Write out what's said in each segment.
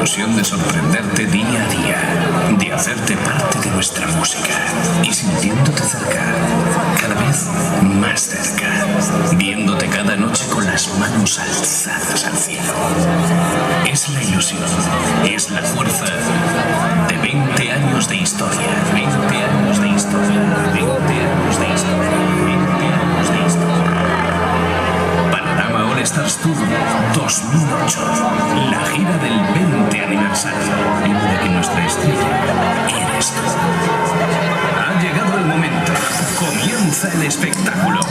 ilusión de sorprenderte día a día, de hacerte parte de nuestra música y sintiéndote cerca, cada vez más cerca, viéndote cada noche con las manos alzadas al cielo. Es la ilusión, es la fuerza de 20 años de historia, 20 años de historia, 20 años de historia, 20 años de historia. Panorama All Stars Tour 2008, la gira del 20 aniversario, en la que nuestra estrella eres tú. Ha llegado el momento, comienza el espectáculo.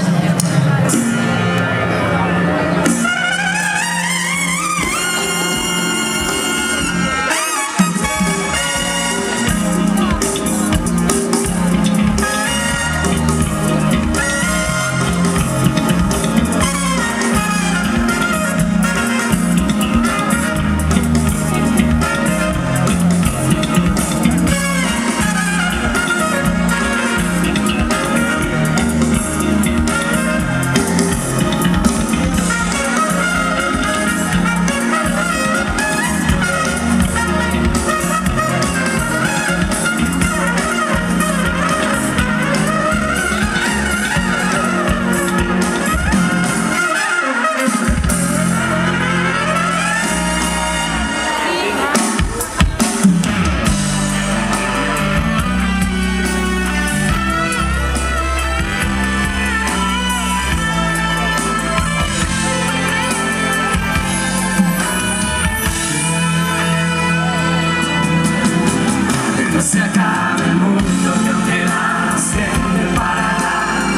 Se acaba el mundo, no queda siempre para la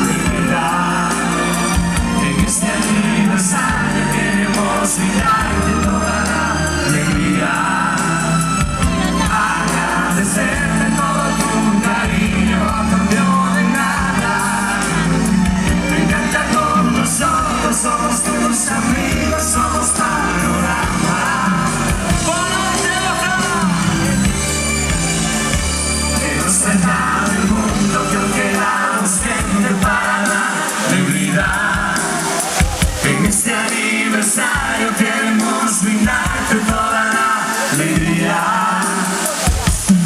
libertad. En este aniversario queremos brindarte toda la alegría, agradecerte todo tu cariño a cambio de nada. Me encanta con nosotros, somos tus amigos, somos Panorama. Cerca del mundo que aún quedamos gente para la alegría. En este aniversario queremos brindarte toda la alegría,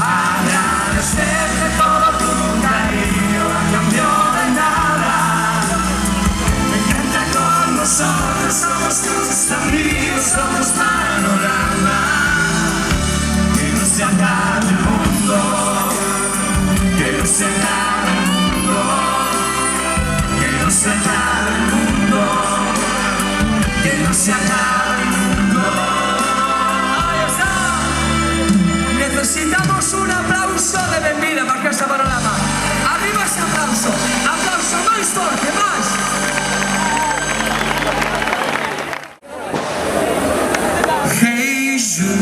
agradecerte todo tu cariño a cambio de nada. Me encanta con nosotros, somos tus amigos, somos Panorama. Que no se acabe el mundo, que no se acabe el mundo, que no se acabe el mundo, que no se acabe el mundo. Ahí está. Necesitamos un aplauso de bienvenida para Orquesta Panorama. Arriba ese aplauso, aplauso más fuerte, más. Hey you,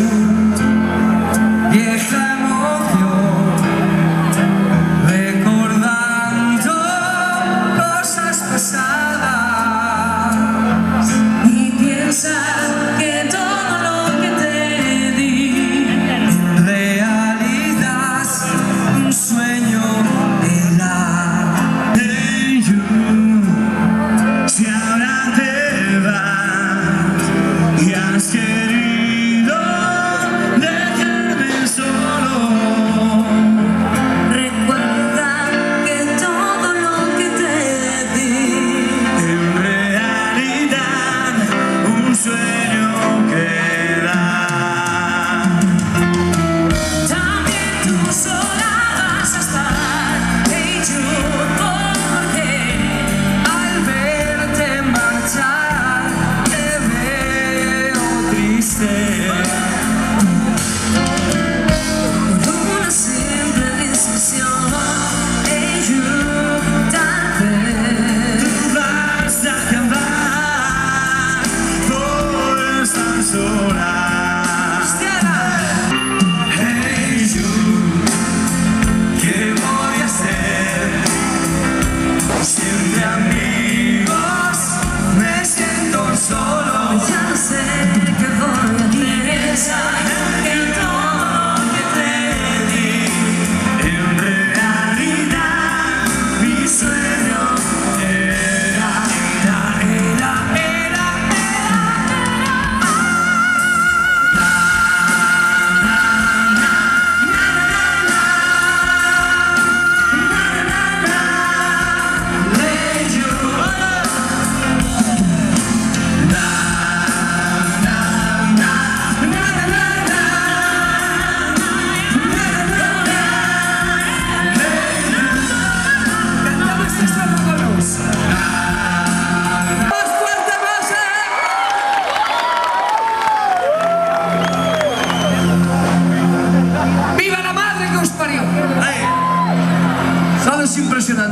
vieja emoción, y piensa que todo lo que te di en realidad un sueño era. Hey you, si ahora te vas y has querido dejarme solo, recuerda que todo lo que te di en realidad un sueño que da. También tú sola vas a estar, hey you, porque al verte marchar te veo triste. Por una simple decisión, hey you, tal vez tú vas a cambiar por estar sola. Hey you, ¿qué voy a hacer? Siempre amigos, me siento solo. Ya no sé qué voy a hacer. Que todo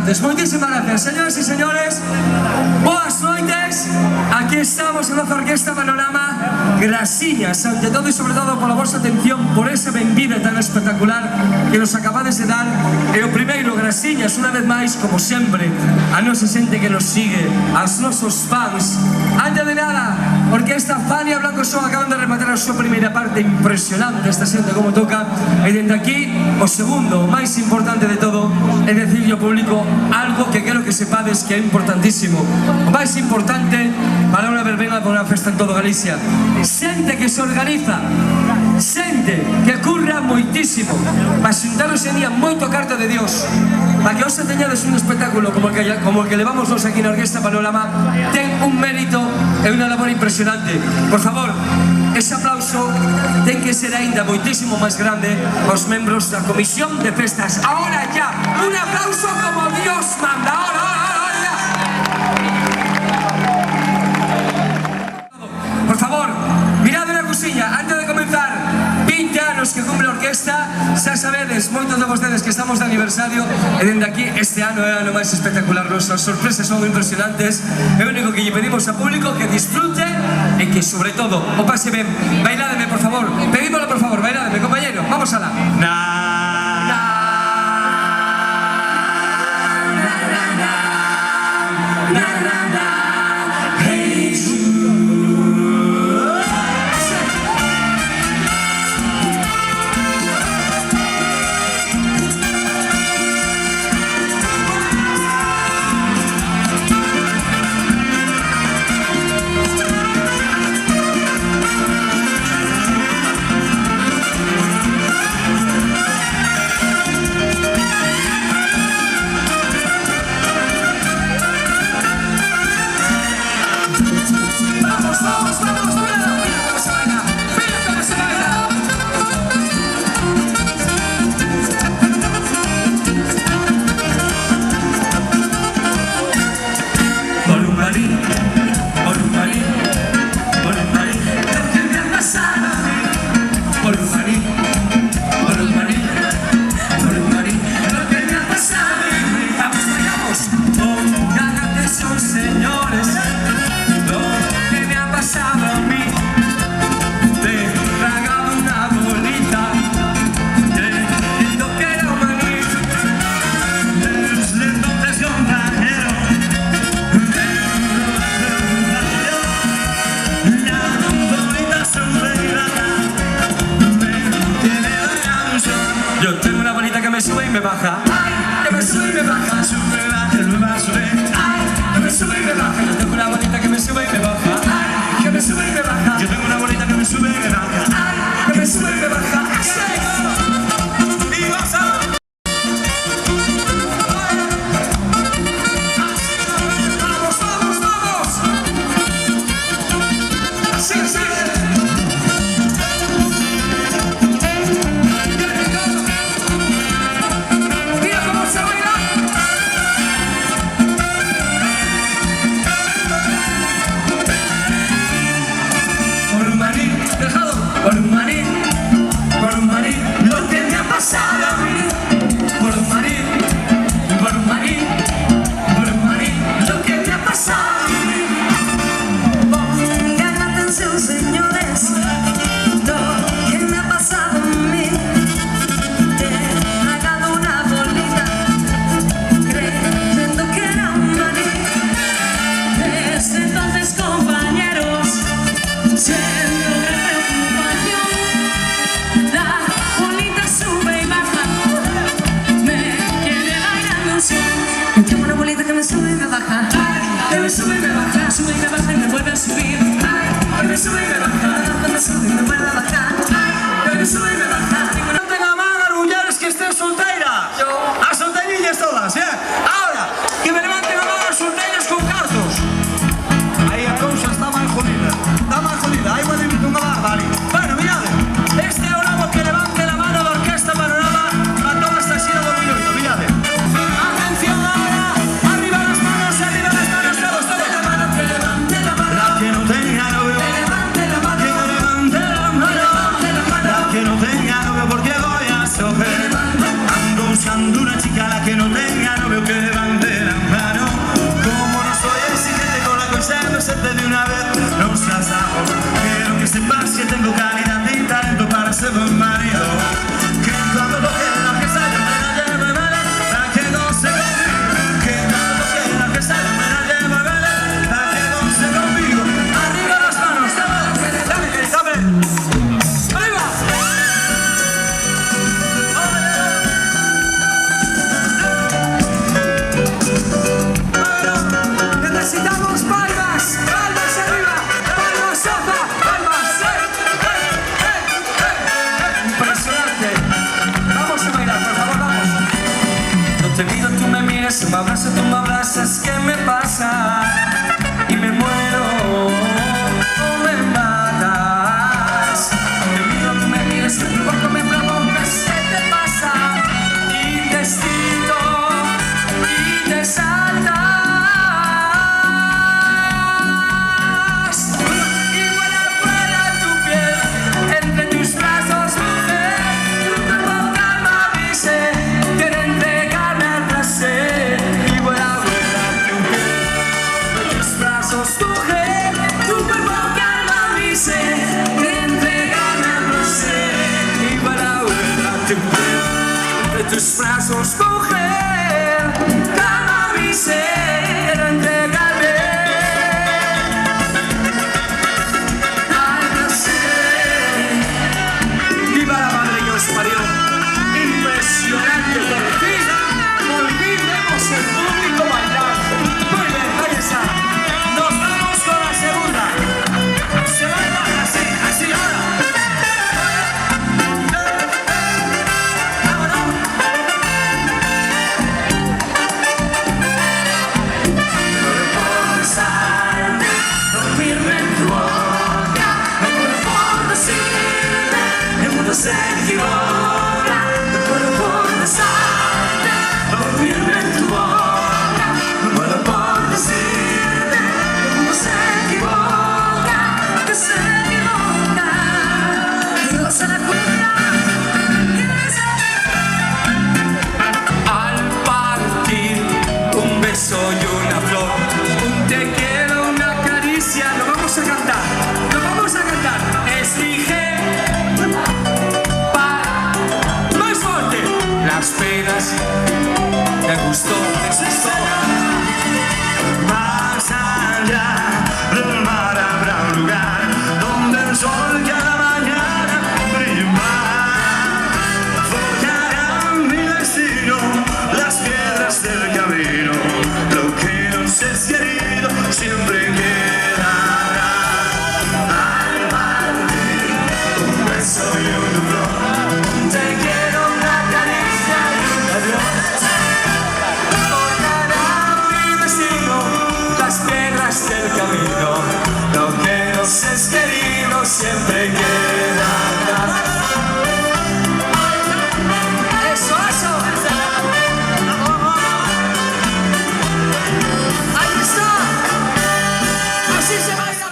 impresionantes. Moitísimas gracias, señoras e señores. Boas noites. Aquí estamos en nosa orquesta Panorama. Grasiñas, ante todo e sobre todo pola vosa atención, por esa benvida tan espectacular que nos acabades de dar. E o primeiro, grasiñas, unha vez máis, como sempre, a nosa xente que nos sigue, aos nosos fans. Antes de nada, orquesta Fania Blanco Son acaban de rematar a súa primeira parte impresionante, esta xente como toca. E dende aquí, o segundo, o máis importante de todo, é decirle ao público algo que quero que sepades que é importantísimo. O máis importante para unha verbena, para unha festa en todo Galicia. Xente que se organiza, xente que curra moitísimo para xuntaros en día moito carta de Dios, para que os teñades un espectáculo como el que levamos nos aquí na Orquesta Panorama. Ten un mérito e unha labor impresionante. Por favor, ese aplauso ten que ser aínda moitísimo máis grande aos membros da Comisión de Festas. Ahora ya, un aplauso como Dios manda. Ahora. Por favor, mirad unha cousiña, antes de comenzar. 20 anos que cumple a orquesta, xa sabedes, moitos de vostedes que estamos de aniversario, e dende aquí este ano é o ano máis espectacular noso. As sorpresas son impresionantes. É o único que lle pedimos ao público que disfrute e que, sobre todo, o pase ben. Bailádeme, por favor. Pedímoslo, por favor, bailádeme, compañero. Vamos alá. Yo tengo una bolita que me sube y me baja. Que me sube y me baja. Sube, baja, me va a subir. Que me sube y me baja. Yo tengo una bolita que me sube y me baja. Que me sube y me baja. Yo tengo una bolita que me sube y me baja. Que me sube y me baja. Y vas a... Mira, pasa, tú me abrazas, ¿qué me pasa? Y me muero o me matas. Te miro, tú me miras, tu cuerpo me provocas, ¿qué te pasa? Y te excito y te saltas. Y vuela tu piel entre tus brazos, mujer. Tu cuerpo calma mi sed, quiere entregarme al placer. Y vuela tu piel entre tus brazos, mujer. Tu cuerpo calma mi sed, quiere entregarme al placer. Y vuela tu piel entre tus brazos, mujer. Calma mi sed, quiero entregarme al placer. ¡Viva la madre que os parió! Impresionante, por fin volvimos el público bailando. Muy bien, ahí está. Nos vamos con la segunda. Se baila así, así ahora. Vámonos. No puedo besarte, dormirme en tu boca. No puedo decirte, el mundo se equivoca. No puedo besarte, dormirme en tu boca. No puedo decirte, el mundo se equivoca. Que se equivoca. Dios se la cuida. Al partir un beso y una flor, un te quiero, una caricia. Lo vamos a cantar, lo vamos a cantar. Es ligero, más fuerte. Las penas, me gustó, me gustó. Más allá del mar habrá un lugar donde el sol cada mañana brilla más. Forjará mi destino las piedras del camino. Lo que nos es querido siempre quedará. Al partir un beso y una flor, un te quiero, una caricia y un adiós. Forjará mi destino las piedras del camino. Lo que nos es querido siempre quedará. Eso, eso. Ahí está. Así se baila.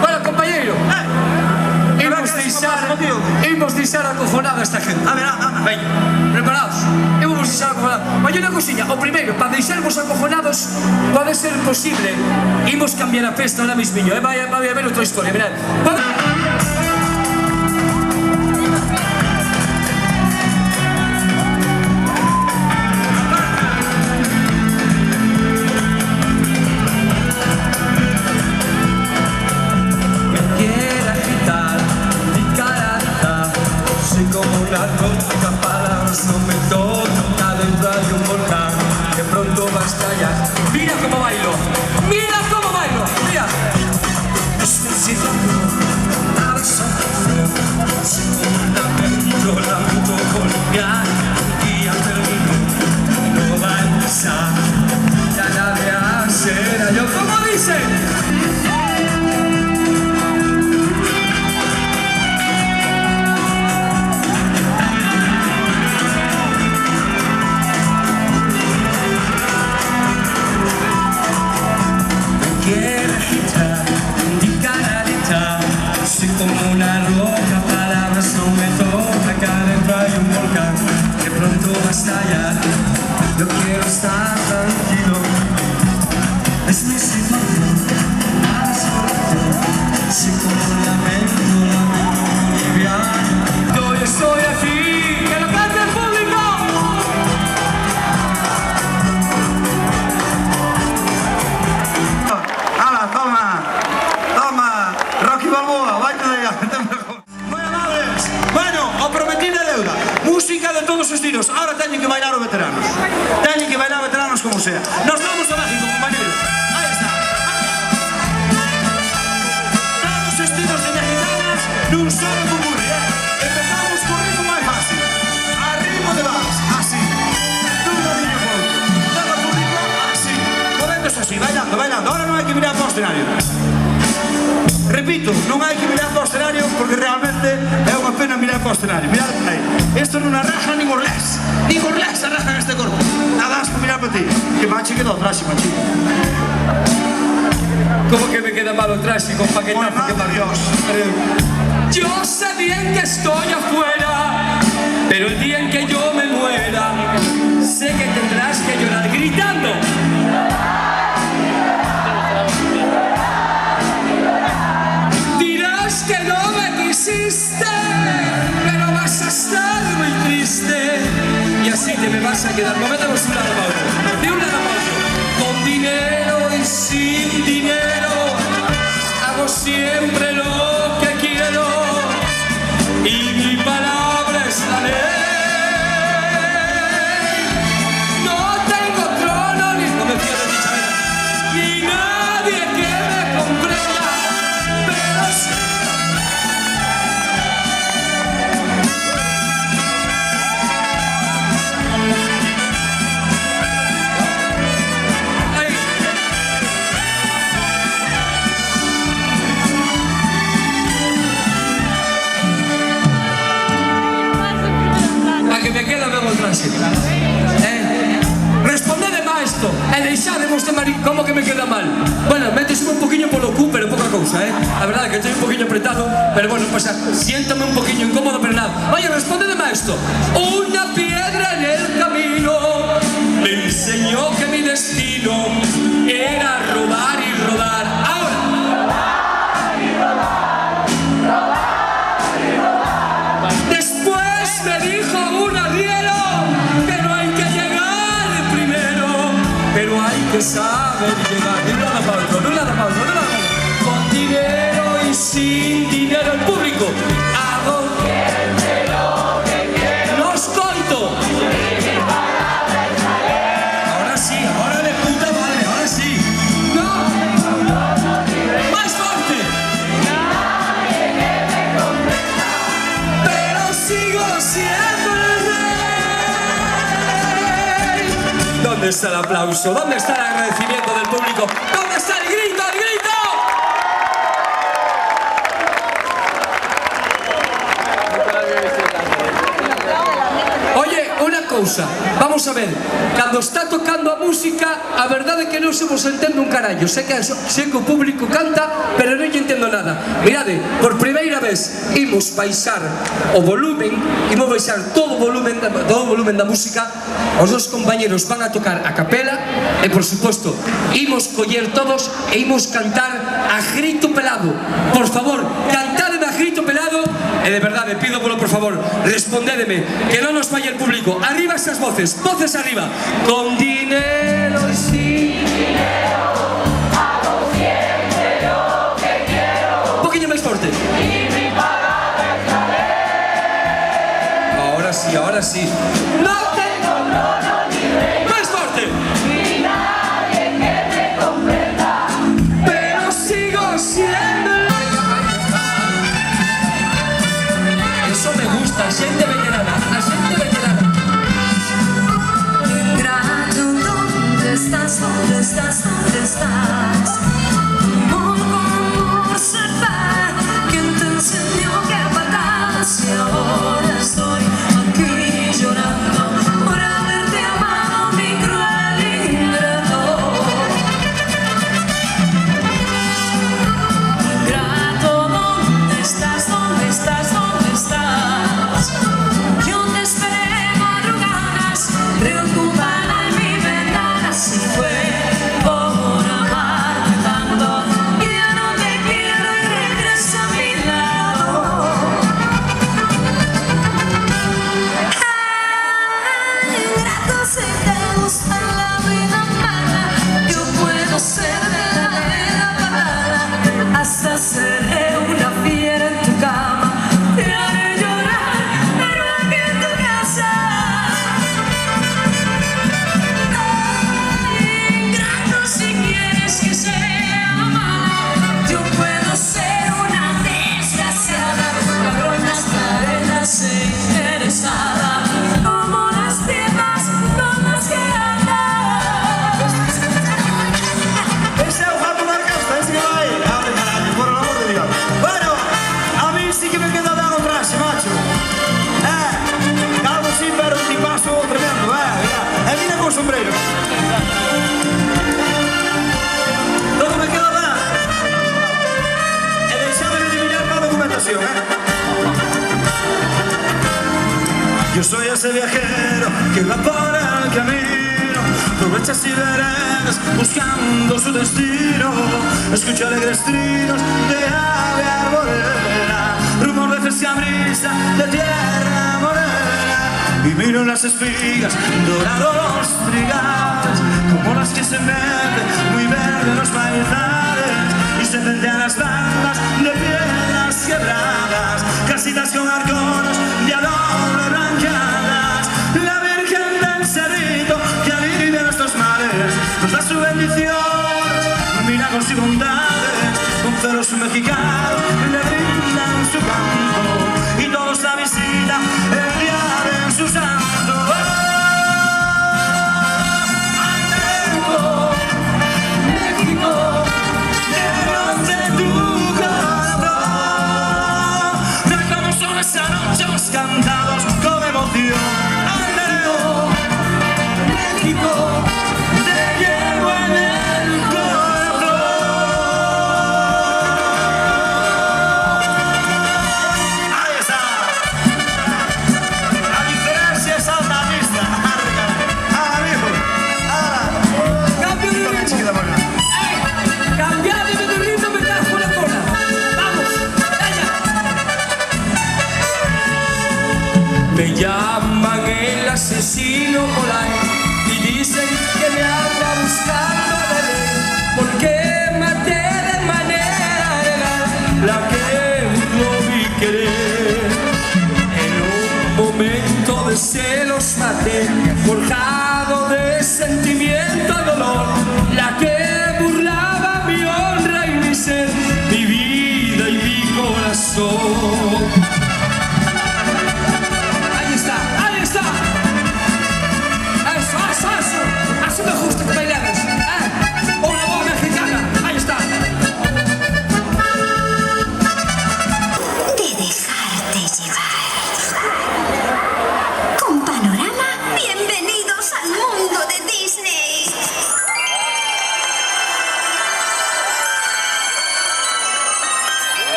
Bueno, compañero, hemos de estar acojonado a esta gente. A ver, Venga, preparados. Hemos de estar acojonados. Mas unha cosilla, o primeiro, para deixarvos acojonados, pode ser posible, imos cambiar a festa ahora mismiño, vai a ver outra historia, mirad. Me quiere agitar mi carita, soy como una gótica, palabras no me tocan, dentro hay un volcán que pronto va a estallar. Mira cómo bailo, mira cómo bailo, mira. Necesito una razón, un lamento colombiano, y al termino no va a empezar, ya nadie hace yo como dice. Quiere agitar mi carita, soy como una roca, palabras no me tocan, acá dentro hay un volcán que pronto va a estallar. Yo quiero estar tranquilo, es mi situación, nada es solución, soy como un lamento boliviano. Yo estoy aquí, que lo cante el público. ¡Hala, toma! Rocky Balboa, váyate de allá. Muy amables. Bueno, o prometí de deuda. Música de todos os estilos. Ahora teñen que bailar os veteranos. Teñen que bailar veteranos como sea. Nos vamos a México, compañeros. Ahí está. Todos os estilos de mexicanas nun solo concurrir. Empezamos con ritmo máis fácil. A ritmo de vals, así. escenario. Repito, non hai que mirar para o escenario porque realmente é unha pena mirar para o escenario. Mirad aí. Isto non arraja nin orlés. Nin orlés arraja este corpo. Nada asco mirar para ti. Que machi quedou atrás, machi. ¿Cómo que me queda mal o traje con paquetazo que Madre Dios. Yo sé bien que estoy afuera, pero el día en que yo me muera, sé que tendrás que llorar gritando. Dirás que no me quisiste, pero vas a estar muy triste. Y así te me vas a quedar. Movémonos un lado a otro. De un lado a otro. Con dinero y sin dinero, hago siempre lo que quiero. Y mi palabra es la ley. No tengo trono ni no me fío de dicha vez, ni nadie que me comprenda, pero sí. Que me queda luego el traje. Respondedeme a esto e deixademos de marir. Como que me queda mal? Bueno, méteseme un poquinho polo cu, pero pouca cousa, a verdade que estoy un poquinho apretado, pero bueno, pues siéntame un poquinho incómodo, pero nada. Oye, respondedeme a esto. Una piedra en el camino me enseñó que mi destino era rodar y rodar. Ahora. Después me dijo un arriero que no hay que llegar primero, pero hay que saber llegar. De un lado para otro, de un lado para otro, de un lado para otro. Con dinero y sin dinero, el público. Hago lo que quiero. No escoito. Ahora sí, ahora de puta madre, ahora sí. No. Más fuerte. Sigo siendo el rey. ¿Dónde está el aplauso? ¿Dónde está el agradecimiento del público? ¿Dónde está el grito? ¡El grito! Oye, una cousa, vamos a ver. Cando está tocando a música, a verdade é que non se vos entende un carallo. Sei que o público canta, pero non lle entendo nada. Mirade, por primeira vez imos baixar o volumen, imos baixar todo o volumen da música. Os dos compañeros van a tocar a capela e, por suposto, imos coller todos e imos cantar a grito pelado. Por favor, cantademe a grito pelado e, de verdade, pido por favor, respondédeme, que non nos falle el público. Arriba esas voces, voces arriba. Con dinero y sin dinero, hago siempre lo que quiero. Un poquillo más fuerte. Y mi palabra es la ley. Ahora sí. No tengo trono ni rey. Más fuerte. Ni nadie que me comprenda, pero sigo siendo. Eso me gusta, xente veterana, a xente veterana. ¿Dónde estás? ¿Dónde estás? Amor con amor se va. ¿Quién te enseñó que patadas? Y ahora estoy aquí llorando por haberte amado, mi cruel ingrato. Ingrato, ¿dónde estás? ¿Dónde estás? ¿Dónde estás? versión, Yo soy ese viajero que va por el camino, por brechas y veredas buscando su destino. Escucho alegres trinos de ave arbolera, rumor de fresca brisa de tierra morena. Y miro las espigas, dorados los trigales, como las que se meten muy verdes los maizales. Y se pendean las bandas de piedras quebradas, casitas con arcones de adobe blanqueadas. La Virgen del Cerrito que alivia nuestros males nos da su bendición, milagros y bondades. Conceros mexicanos le brindan su canto y todos la visitan el día de su santo. Cantados con emoción, Andeo, México, te llevo en el corazón. Ahí está. La diferencia es alta vista. Amigo, Cambio de ritmo. Cambiad de ritmo, me das por la cola. Vamos, me llaman el asesino por ahí y dicen que me anda buscando la ley, porque maté de manera legal la que no vi querer. En un momento de celos maté, forjado de sentimiento y dolor, la que burlaba mi honra y mi ser, mi vida y mi corazón. Así me gusta que bailaras, una voz mexicana, ahí está. De dejarte llevar. Con Panorama, bienvenidos al mundo de Disney.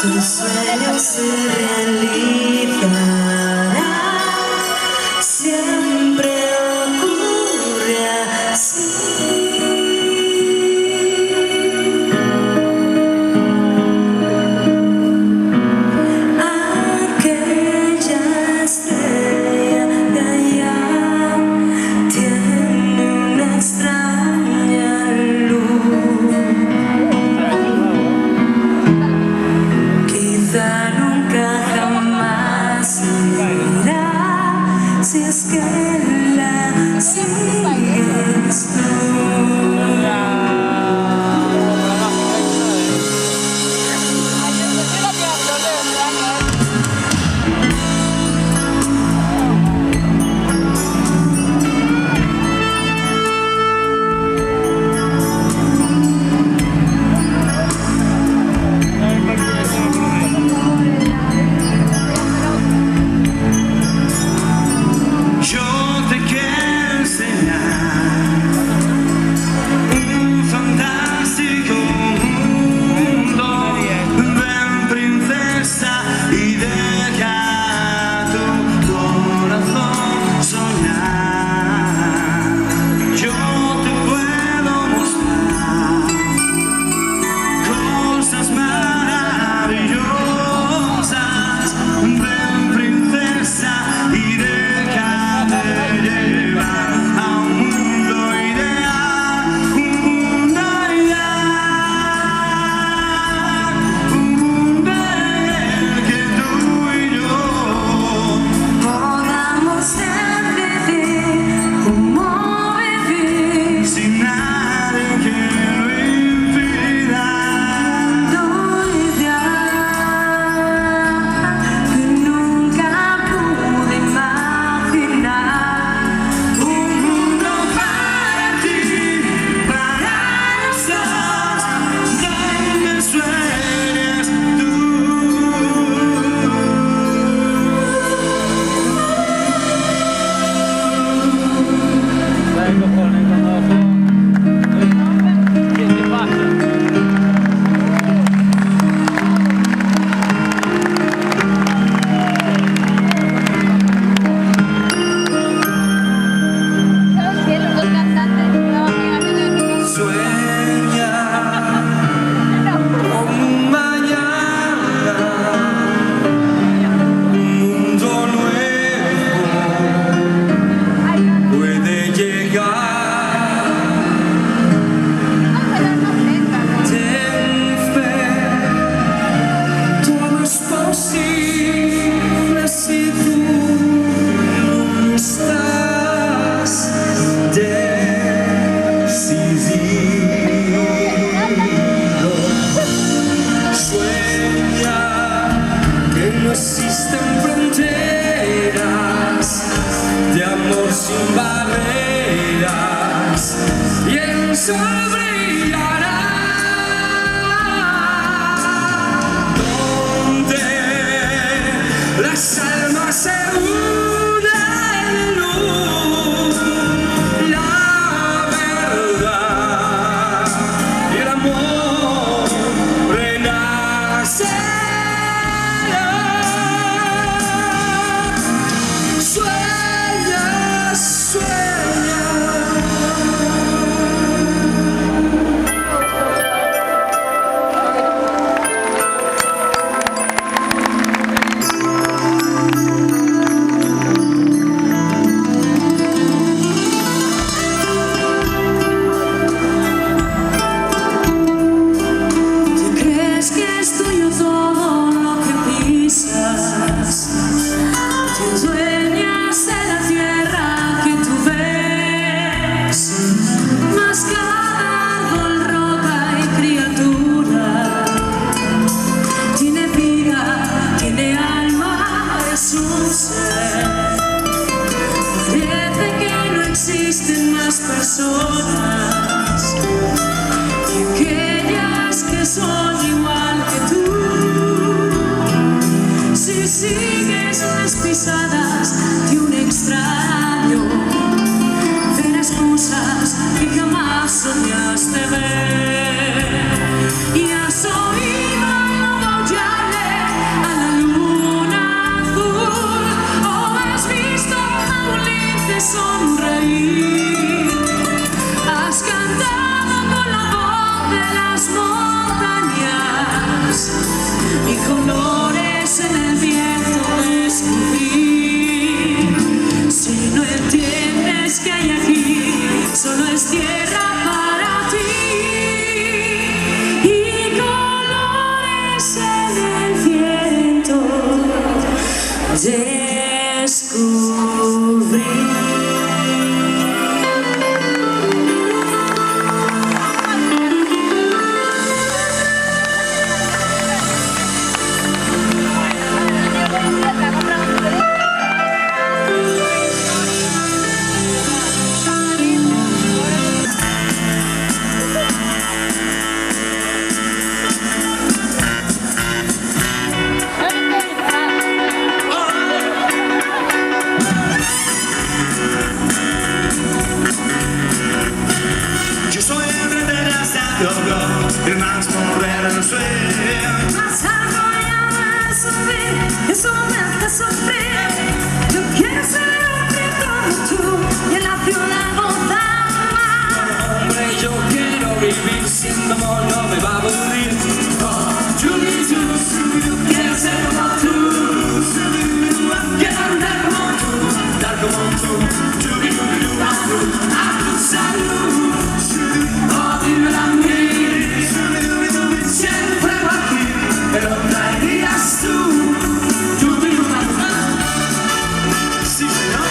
tus sueños se realizarán. Siempre ocurre así. Aquella estrella de allá tiene una extraña luz. Quizá nunca jamás es tierra para ti y colores en el viento descubrí. Yo soy el rey de la estatua, el más morrer en el sueño. Más algo ya me subir, eso me hace sufrir. Yo quiero ser hombre como tú y en la ciudad gozar más. Hombre, yo quiero vivir sin amor, no me va a aburrir. Quiero ser como tú, quiero andar como tú, dar como tú, a tu salud, oh dímelo a mí, siempre por aquí, me lo traerías tú, Sí, señor.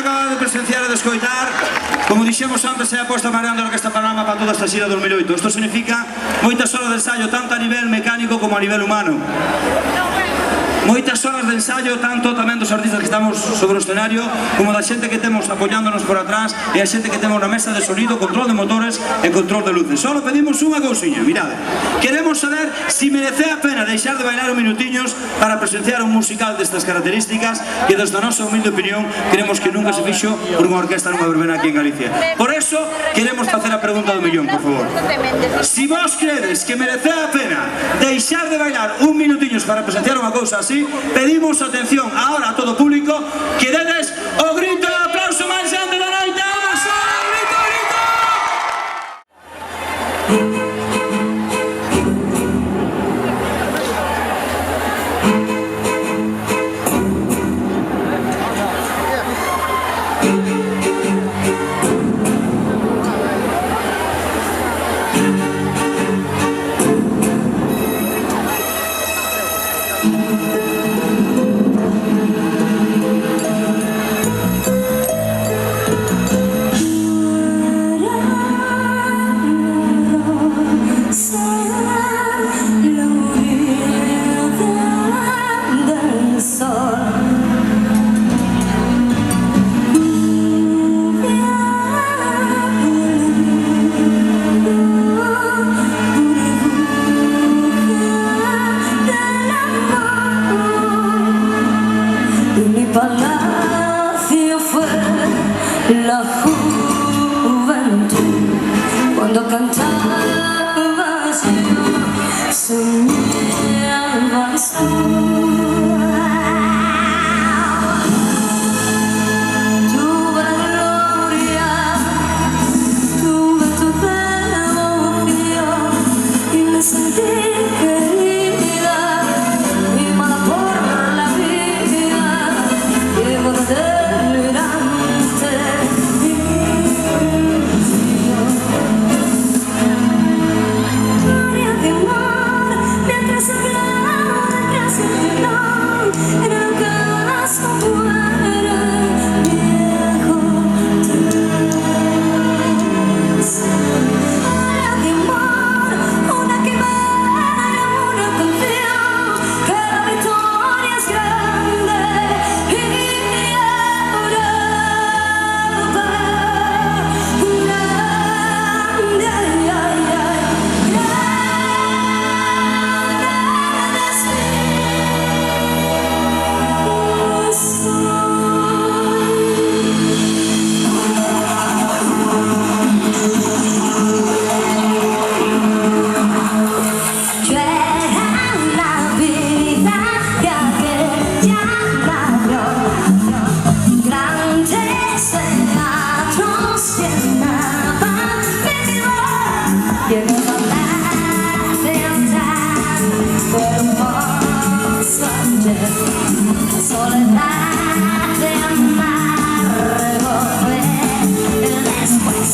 acaba de presenciar e de escoitar, como dixemos antes, é a posta máis grande da Orquesta Panorama para toda esta xira 2008. Isto significa moitas horas de ensayo, tanto a nivel mecánico como a nivel humano. Moitas horas de ensayo, tanto tamén dos artistas que estamos sobre o escenario, como da xente que temos apoyándonos por atrás, e a xente que temos na mesa de sonido, control de motores e control de luces. Solo pedimos unha cousiña, mirade. Queremos saber si merece a pena deixar de bailar un minutiños para presenciar un musical destas características que, desde a nosa humilde opinión, creemos que nunca se fixo por unha orquesta nunha verbena aquí en Galicia. Por eso, queremos facer a pregunta do millón, por favor. Si vos credes que merece a pena deixar de bailar un minutiños para presenciar unha cousa así, pedimos atención ahora a todo público que dedes o grito e aplauso máis grande da noite. Grito, grito! Palacio fue la juventud cuando cantabas yo soñabas tú. Tuve gloria, tuve tu devoción y me sentí querida y mala por la vida. Llevo delirante gloria de amor mientras hablaba casi el telón en el ocaso muere viejo Dios. Gloria de amor, una quimera, una canción, que la victoria es grande. Soledad de amargo fue después.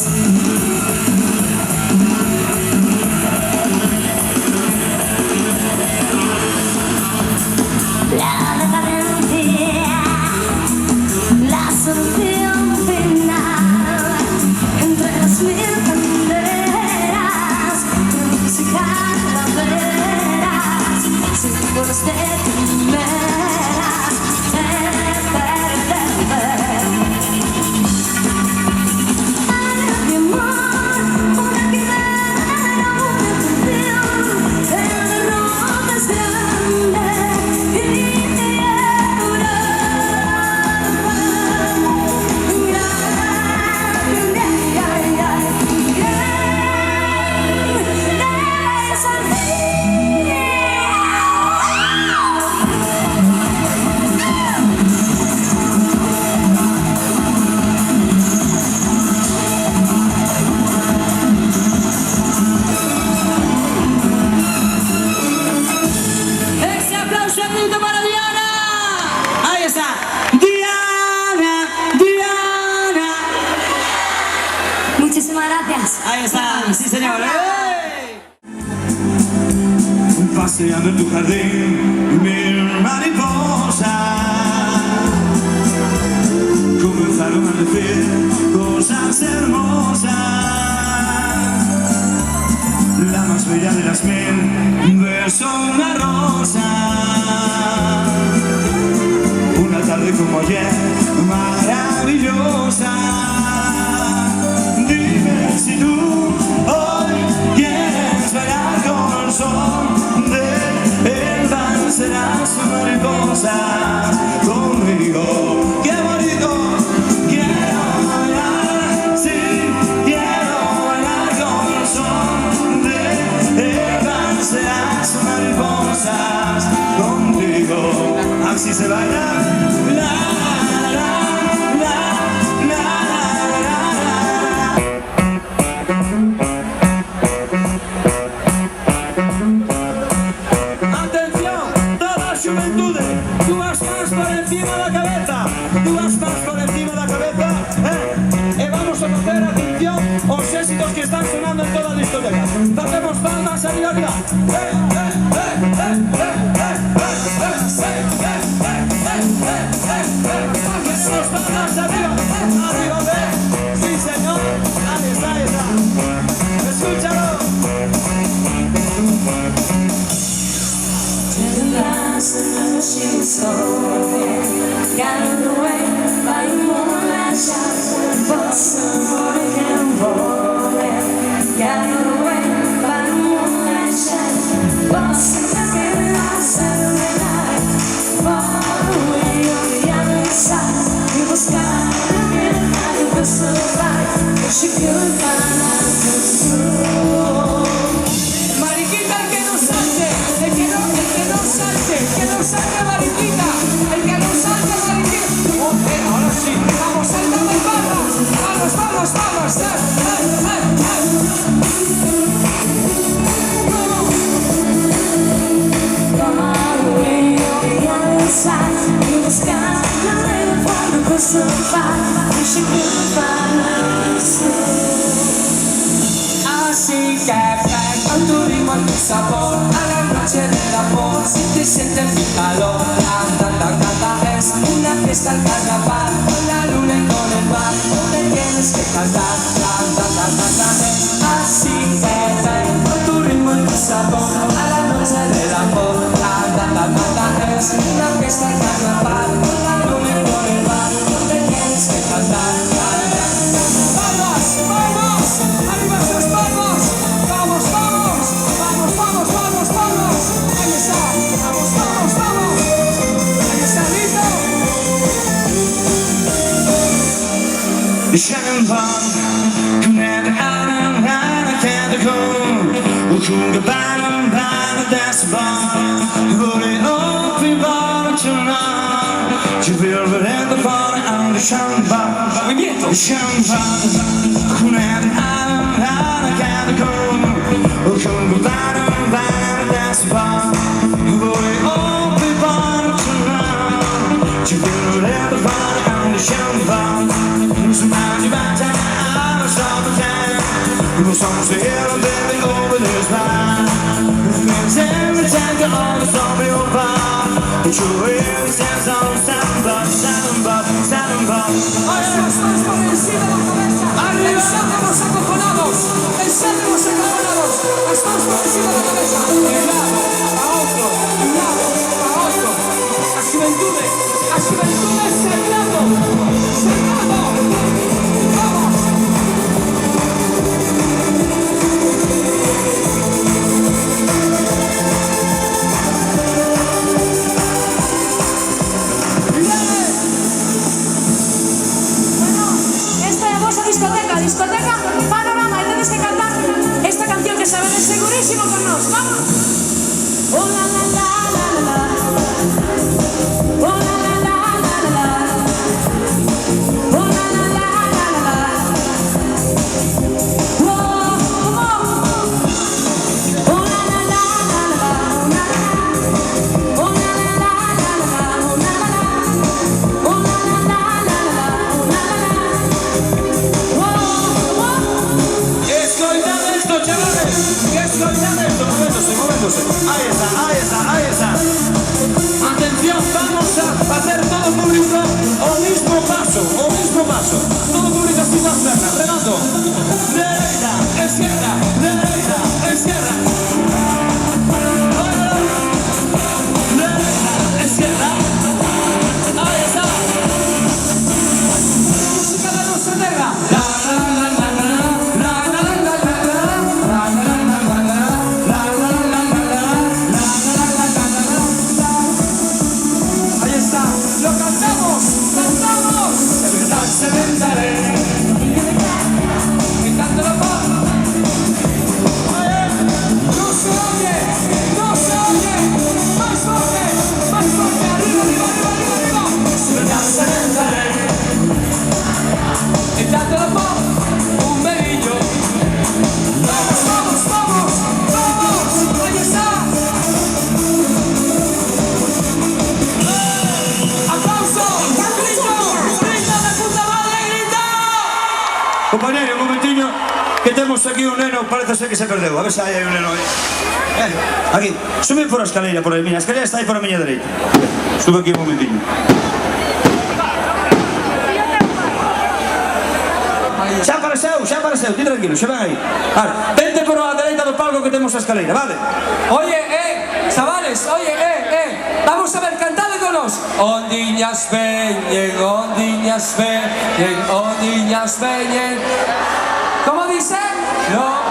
La decadencia, la solución final entre las mil banderas, música la verás, símbolos de primeras, te perder. Ay, mi amor, una quimera, una canción, el derrota es grande y ahora ese aplauso grito para Diana. Ahí está. Diana, Diana. Muchísimas gracias. Ahí está, sí señor. Paseando en tu jardín, mil mariposas, con comenzaron a decir cosas hermosas. La más bella de las mil besó una rosa. Una tarde como ayer, maravillosa. Dime si tú hoy quieres bailar con el sol del bar, serás mariposa conmigo. ¡Qué bonito! Quiero bailar, sí, quiero bailar con el sol del bar, serás mariposas contigo. Así se baila. Tú vas más por encima de la cabeza. Tú vas más por encima de la cabeza. Vamos a coger atención los éxitos que están sonando en toda la discoteca. Hacemos palmas arriba, arriba. Hacemos palmas arriba, arriba, sí señor. Ahí está, ahí está. Escúchalo. She's so carried away by the moonlight shadows, but somebody can hold it. Carried away by the moonlight shadows, but somebody else every night. Far away on the other side, it was kind of getting out of the survive, but she couldn't find out the truth. Mariquita, el que no salte, el que no salte, Mariquita, el que no salte, Mariquita. Ahora sí, vamos saltando en palmas, vamos, vamos, vamos. Far away on the other side, it was kind of getting out of the survive, but she couldn't find out the truth. Así que ven con tu ritmo y tu sabor a la noche del amor. Si te sientes mi calor, canta, es una fiesta al carnaval, con la luna y con el mar, donde tienes que cantar, canta, así que ven con tu ritmo y tu sabor a la noche del amor, canta, es una fiesta al carnaval, con la luna y con el mar, donde tienes que cantar, ¡Vamos! ¡Arriba esas palmas! ¡Vamos! ¡Ahí está! ¡Vamos! ¡Ahí está, listo! Champagne, kunde alla kan gå och sjunga barnen dess barn. Både upp i barnen, jag vill varenda barn under champagne. Champagne, kunde alla kan gå och sjunga barnen dess barn. Både upp i barnen, jag vill varenda barn under champagne. Somebody back down, I stop again. The songs we hear are living over this line. Every time you're on the song we over. The true is stands on stand up. Más por encima de la cabeza. Pensamos acojonados. Estamos por encima de la cabeza. De un lado a otro. Las juventudes sembrando. Discoteca, panorama, y tienes que cantar esta canción que sabes segurísimo con nos. ¡Vamos! Oh, la, la, la. derecha, izquierda, derecha, izquierda. Derecha, izquierda. Ahí está. Música de luz negra. Ahí está. Lo cantamos, cantamos. De verdad se vendaré. Quitando la paz. No se oye, no se oye. Más fuerte, arriba, arriba, arriba, arriba, arriba. De verdad se vendaré. Quitando la paz, un berillo. Vamos, vamos, vamos, vamos. Ahí está. ¡Aplauso! ¡Grito! ¡Grita de puta madre, grita! Compañero, un momentiño, que temos aquí un neno, parece ser que se perdeu. A ver se hai un neno aí. Aquí, sube por a escaleira, por aí. Mira, a escaleira está aí por a miña dereita. Sube aquí un momentiño. Xa apareceu, ti tranquilo, xa ven aí. Vale, vente por a dereita do palco que temos a escaleira, vale? Oye, chavales, oye, vamos a ver, cantad con nos. Ondiñas veñen, ondiñas veñen, ondiñas veñen. ¿Cómo dice? No.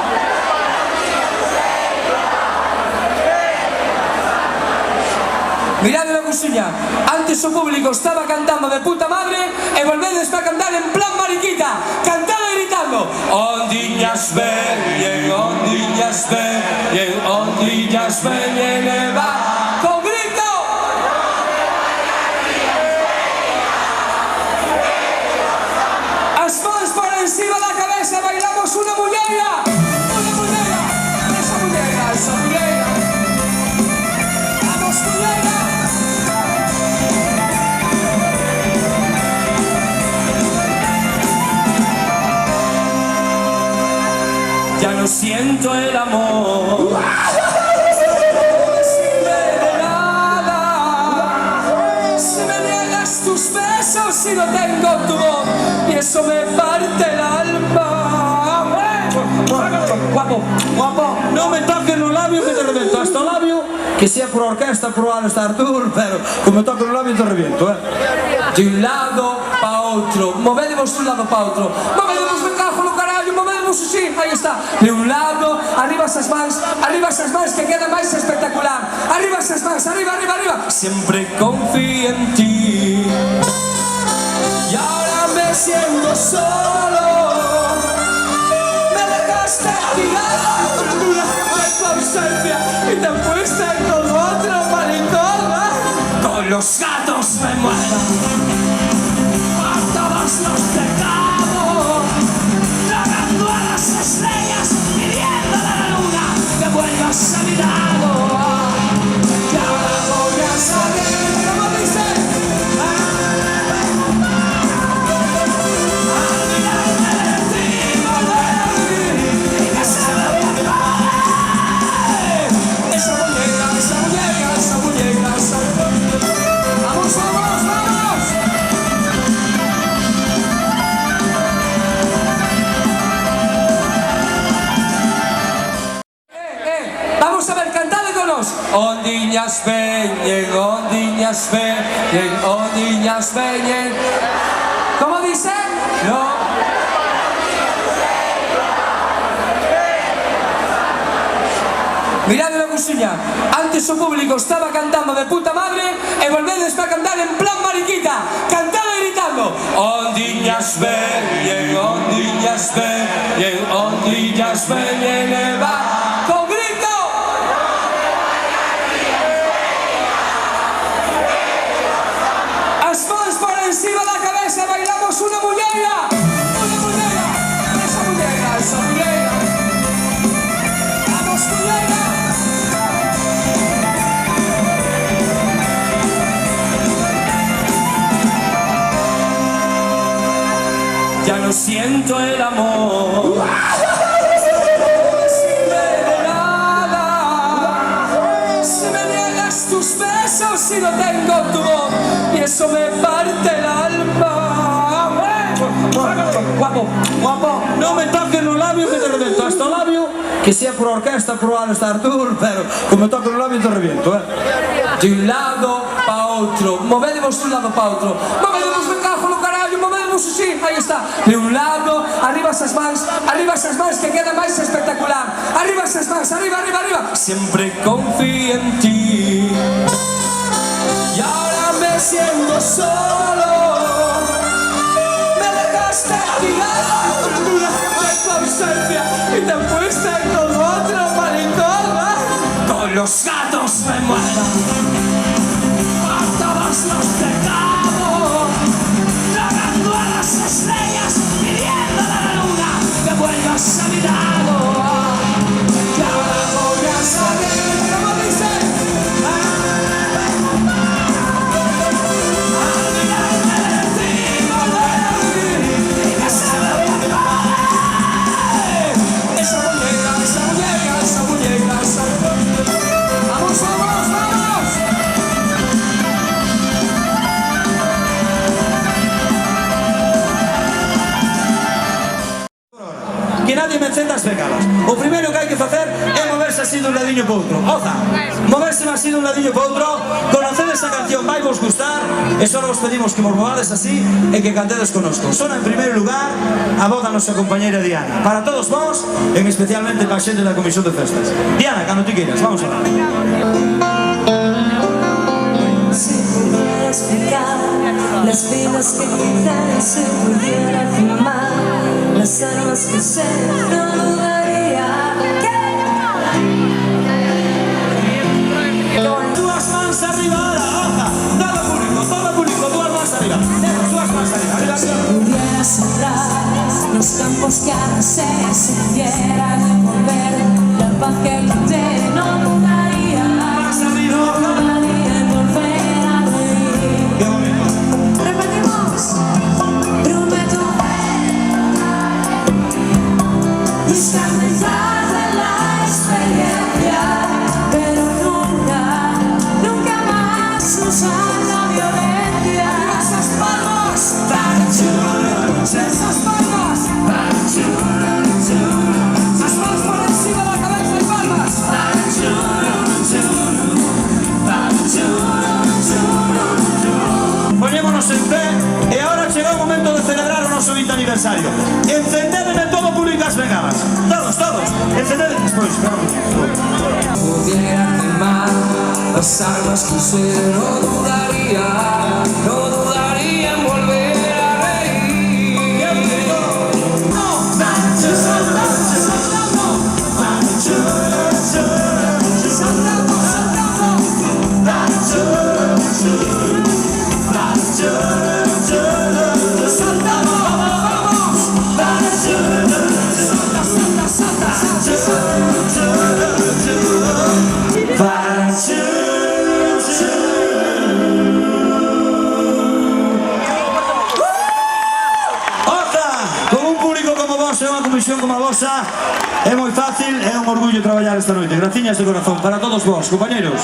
Mirad la cousiña, antes o público estaba cantando de puta madre e volvedes para cantar en plan mariquita, cantando e gritando. Ondiñas veñen, ondiñas veñen, ondiñas veñen e va con grito. As mans por encima da cabeza, bailamos una muñeira, esa muñeira, esa muñeira. Vamos muñeira. Ya no siento el amor. De nada. Si me niegas tus besos y no tengo tu voz, y eso me parte el alma. Guapo, guapo. Non me toques no labio que te reviento. Hasta o labio, que sea por orquesta, probado está Artur, pero como me toques no labio te reviento, De un lado pa outro, movedemos de un lado pa outro, movedemos de cajo no carallo, movedemos así, aí está. De un lado, arriba esas mans que queda máis espectacular. Arriba esas mans, arriba, arriba, arriba. Siempre confío en ti y ahora me siento solo. Me dejaste tirado de tu ausencia y te fuiste con otro maricón. Con los gatos me muero por todos los pecados, tragando a las estrellas, pidiéndole a la luna que vuelvas a mi lado. Y ahora voy a salir, como dice, olvidarme de ti, y que se me olvide. Esa muñeca, esa muñeca, esa muñeca, esa muñeca. ¡Vamos, vamos, vamos! Vamos a ver, cantad con nos. Ondiñas veñen, ondiñas veñen, ondiñas veñen. ¿Cómo dice? No. Mirad la cousiña, antes o público estaba cantando de puta madre e volvedes para cantar en plan mariquita, cantando e gritando. Ondiñas veñen, ondiñas veñen, ondiñas veñen e va con grito. As mans por encima da cabeza, bailamos una muñeira, esa muñeira, esa muñeira. Vamos muñeira. Ya no siento el amor. De nada. Si me niegas tus besos y no tengo tu voz, y eso me parte el alma. Guapo, guapo. Non me toques no labio que te reviento. Hasta o labio, que sea por orquesta, por Alesta Artur, pero como me toques no labio te reviento, De un lado pa outro. Movedemos de un lado pa outro. Movedemos de cajo no carallo, movedemos así. Aí está. De un lado, arriba esas mans, que queda máis espectacular. Arriba esas mans, arriba, arriba, arriba. Siempre confío en ti. Y ahora me siento solo. Me dejaste a mi lado durante tu ausencia y te fuiste con otro maricón. Con los gatos me muero. Por todos los pecados. Tragando a las estrellas, pidiendo a la luna que vuelvas a mi lado. Y ahora voy a saber cómo dice. que nadie me encenda as bengalas. O primeiro que hai que facer é moverse así dun ladiño para outro. Oza, moverse así dun ladiño para outro. Conocedes a canción, vai vos gustar, e só vos pedimos que vos movades así e que cantedes conosco. Sona en primeiro lugar a voz da nosa compañeira Diana. Para todos vos, en especialmente para a xente da Comisión de Festas. Diana, cando ti queiras, vamos a ver. Si pudiera explicar las vidas que quizás se pudiera filmar, las armas que sé, no dudaría. Dúas mans arriba ahora, oza, todo público, dúas mans arriba. Dúas mans arriba, arriba. Si pudiera cerrar los campos que ahora se sintieran envolver, la paz que quité no dudaría. Más arriba, oza. Estar detrás de la experiencia, pero nunca, nunca más usar la violencia. Esas palmas, esas palmas, las manos por encima de la cabeza y palmas. Poñémonos en pé e ahora chegou o momento de celebrar o noso 20 aniversario. Encendedeme todo público as bengalas. Todos, encendedeme despois. Pudiera quemar las armas que usé, no dudaría en volver a reír. Como a vosa, é moi fácil, é un orgullo traballar esta noite. Graciñas de corazón para todos vos, compañeros.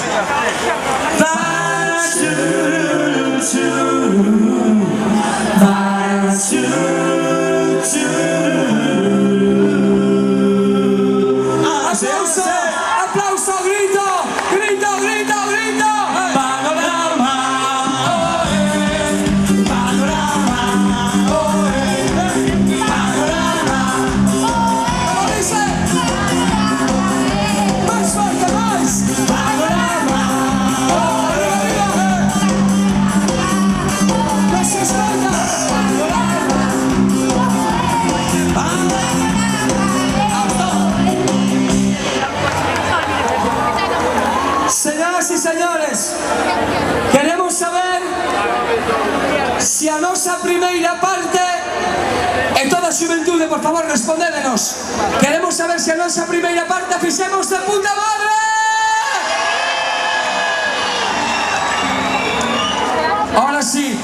Aplauso, grito, grito, grito, grito. Panorama, panorama, panorama. ¿Cómo dice? Más fuerte, más. Panorama, Las estrellas. Señoras y señores, queremos saber si a nosa primeira parte, e toda a xuventude, por favor, respondédenos. Queremos saber se a nosa primeira parte fixemos de puta madre. Ahora sí,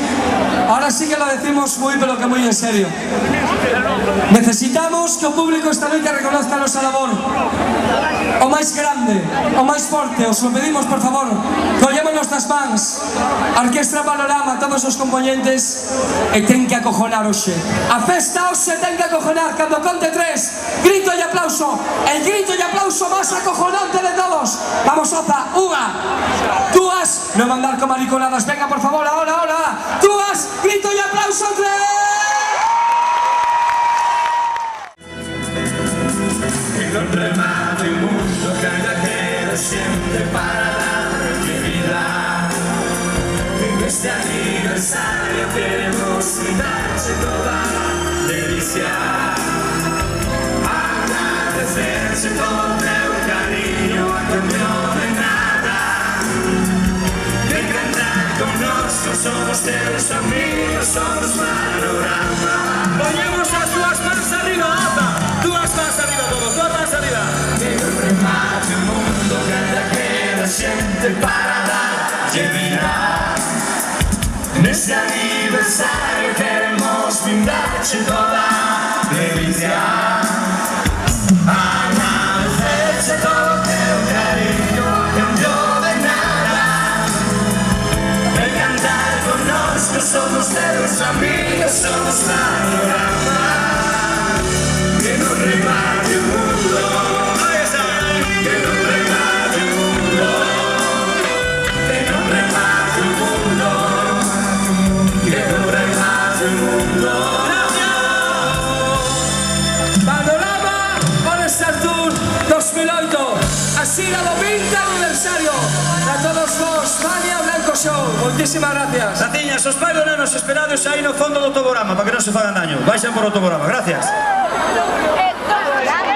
sí que lo decimos muy pero que muy en serio. Necesitamos que o público esta noite reconozca a nosa labor. O máis grande, o máis forte, os lo pedimos por favor. Collémonos das mans, a Orquestra Panorama, todos os componentes, e ten que acojonar hoxe. A festa hoxe ten que acojonar, cando conte 3, grito e aplauso, el grito e aplauso máis acojonante de todos. Vamos, Oza, unha, dúas, non mandar con mariconadas, venga por favor, ahora, dúas, grito e aplauso, 3. Con remate el mundo que haya queda siempre para darle vida. En este aniversario queremos brindarse toda delicia. Agradecerse todo el cariño a cambio de nada. De cantar con nosotros, somos teus amigos, somos Panorama. Poñemos as dúas mans arriba, Oza. Dúas mans arriba todos, dúas mans arriba. Que el remate el mundo que haya queda siempre para darle vida. En este aniversario queremos brindarse toda delicia. Agradecerse todo el cariño a cambio de nada. De cantar con nosotros, somos teus amigos, somos Panorama. Que nos remate el mundo. Ahí está. Que nos remate el mundo. Que nos remate el mundo. Que nos remate el mundo. Panorama All-Star Tour 2008, así la 20 aniversario. A todos vos, Fania Blanco Show, moitísimas gracias. Ratiñas, os pais do nenos esperados aí no fondo do tobogama para que non se fagan daño. Baixan por o tobogama, gracias. Tobogama.